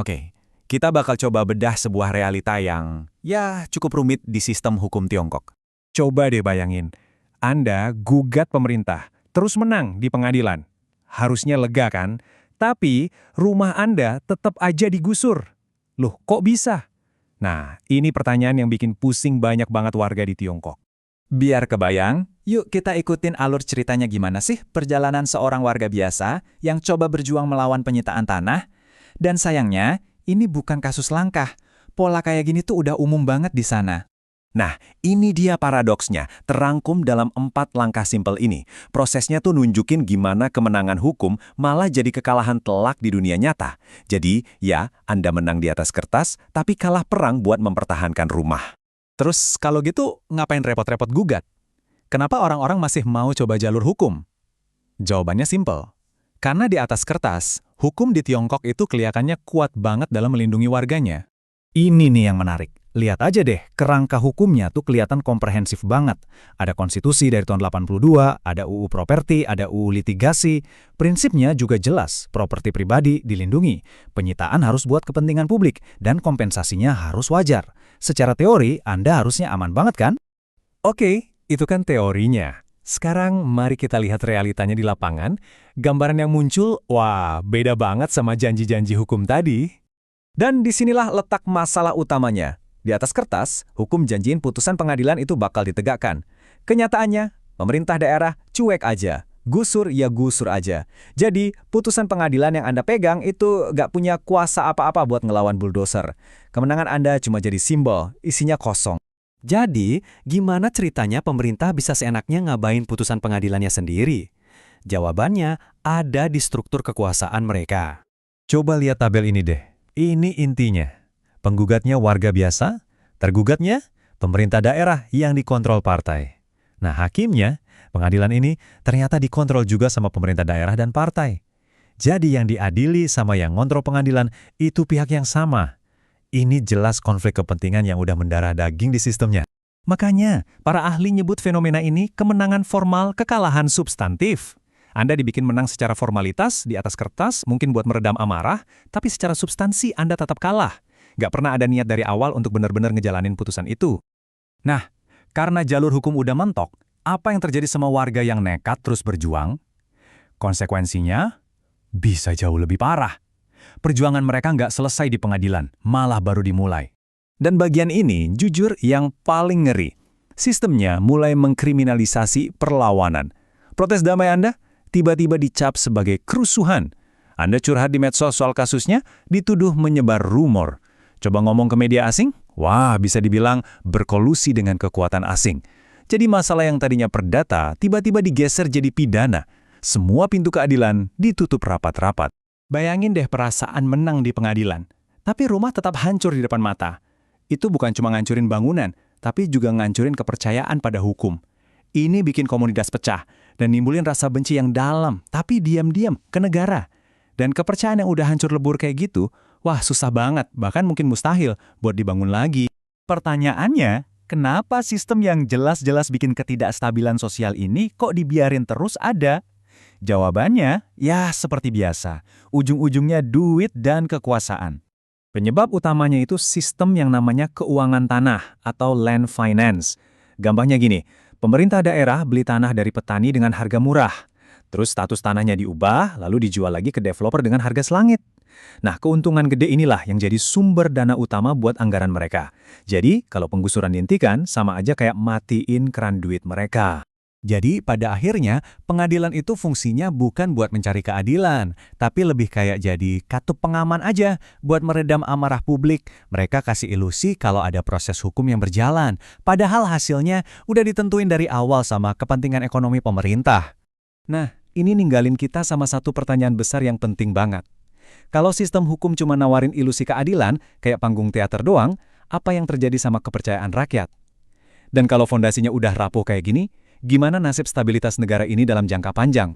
Oke, kita bakal coba bedah sebuah realita yang, ya, cukup rumit di sistem hukum Tiongkok. Coba deh bayangin, Anda gugat pemerintah, terus menang di pengadilan. Harusnya lega kan? Tapi rumah Anda tetap aja digusur. Loh, kok bisa? Nah, ini pertanyaan yang bikin pusing banyak banget warga di Tiongkok. Biar kebayang, yuk kita ikutin alur ceritanya gimana sih perjalanan seorang warga biasa yang coba berjuang melawan penyitaan tanah. Dan sayangnya, ini bukan kasus langkah. Pola kayak gini tuh udah umum banget di sana. Nah, ini dia paradoksnya, terangkum dalam 4 langkah simpel ini. Prosesnya tuh nunjukin gimana kemenangan hukum malah jadi kekalahan telak di dunia nyata. Jadi, ya, Anda menang di atas kertas, tapi kalah perang buat mempertahankan rumah. Terus kalau gitu, ngapain repot-repot gugat? Kenapa orang-orang masih mau coba jalur hukum? Jawabannya simpel. Karena di atas kertas, hukum di Tiongkok itu kelihatannya kuat banget dalam melindungi warganya. Ini nih yang menarik. Lihat aja deh, kerangka hukumnya tuh kelihatan komprehensif banget. Ada konstitusi dari tahun 82, ada UU properti, ada UU litigasi. Prinsipnya juga jelas, properti pribadi dilindungi. Penyitaan harus buat kepentingan publik, dan kompensasinya harus wajar. Secara teori, Anda harusnya aman banget kan? Oke, itu kan teorinya. Sekarang mari kita lihat realitanya di lapangan. Gambaran yang muncul, wah, beda banget sama janji-janji hukum tadi. Dan disinilah letak masalah utamanya. Di atas kertas, hukum janjiin putusan pengadilan itu bakal ditegakkan. Kenyataannya, pemerintah daerah cuek aja. Gusur ya gusur aja. Jadi, putusan pengadilan yang Anda pegang itu nggak punya kuasa apa-apa buat ngelawan bulldozer. Kemenangan Anda cuma jadi simbol, isinya kosong. Jadi, gimana ceritanya pemerintah bisa seenaknya ngabain putusan pengadilannya sendiri? Jawabannya ada di struktur kekuasaan mereka. Coba lihat tabel ini deh. Ini intinya. Penggugatnya warga biasa, tergugatnya pemerintah daerah yang dikontrol partai. Nah, hakimnya, pengadilan ini ternyata dikontrol juga sama pemerintah daerah dan partai. Jadi yang diadili sama yang ngontrol pengadilan itu pihak yang sama. Ini jelas konflik kepentingan yang udah mendarah daging di sistemnya. Makanya, para ahli nyebut fenomena ini kemenangan formal, kekalahan substantif. Anda dibikin menang secara formalitas, di atas kertas, mungkin buat meredam amarah, tapi secara substansi Anda tetap kalah. Nggak pernah ada niat dari awal untuk benar-benar ngejalanin putusan itu. Nah, karena jalur hukum udah mentok, apa yang terjadi sama warga yang nekat terus berjuang? Konsekuensinya, bisa jauh lebih parah. Perjuangan mereka nggak selesai di pengadilan, malah baru dimulai. Dan bagian ini, jujur, yang paling ngeri. Sistemnya mulai mengkriminalisasi perlawanan. Protes damai Anda tiba-tiba dicap sebagai kerusuhan. Anda curhat di medsos soal kasusnya, dituduh menyebar rumor. Coba ngomong ke media asing, wah, bisa dibilang berkolusi dengan kekuatan asing. Jadi masalah yang tadinya perdata tiba-tiba digeser jadi pidana. Semua pintu keadilan ditutup rapat-rapat. Bayangin deh perasaan menang di pengadilan, tapi rumah tetap hancur di depan mata. Itu bukan cuma ngancurin bangunan, tapi juga ngancurin kepercayaan pada hukum. Ini bikin komunitas pecah dan nimbulin rasa benci yang dalam, tapi diam-diam ke negara. Dan kepercayaan yang udah hancur lebur kayak gitu, wah, susah banget, bahkan mungkin mustahil buat dibangun lagi. Pertanyaannya, kenapa sistem yang jelas-jelas bikin ketidakstabilan sosial ini kok dibiarin terus ada? Jawabannya, ya seperti biasa, ujung-ujungnya duit dan kekuasaan. Penyebab utamanya itu sistem yang namanya keuangan tanah atau land finance. Gampangnya gini, pemerintah daerah beli tanah dari petani dengan harga murah. Terus status tanahnya diubah, lalu dijual lagi ke developer dengan harga selangit. Nah, keuntungan gede inilah yang jadi sumber dana utama buat anggaran mereka. Jadi, kalau penggusuran dihentikan, sama aja kayak matiin keran duit mereka. Jadi, pada akhirnya, pengadilan itu fungsinya bukan buat mencari keadilan, tapi lebih kayak jadi katup pengaman aja buat meredam amarah publik. Mereka kasih ilusi kalau ada proses hukum yang berjalan, padahal hasilnya udah ditentuin dari awal sama kepentingan ekonomi pemerintah. Nah, ini ninggalin kita sama satu pertanyaan besar yang penting banget. Kalau sistem hukum cuma nawarin ilusi keadilan, kayak panggung teater doang, apa yang terjadi sama kepercayaan rakyat? Dan kalau fondasinya udah rapuh kayak gini, gimana nasib stabilitas negara ini dalam jangka panjang?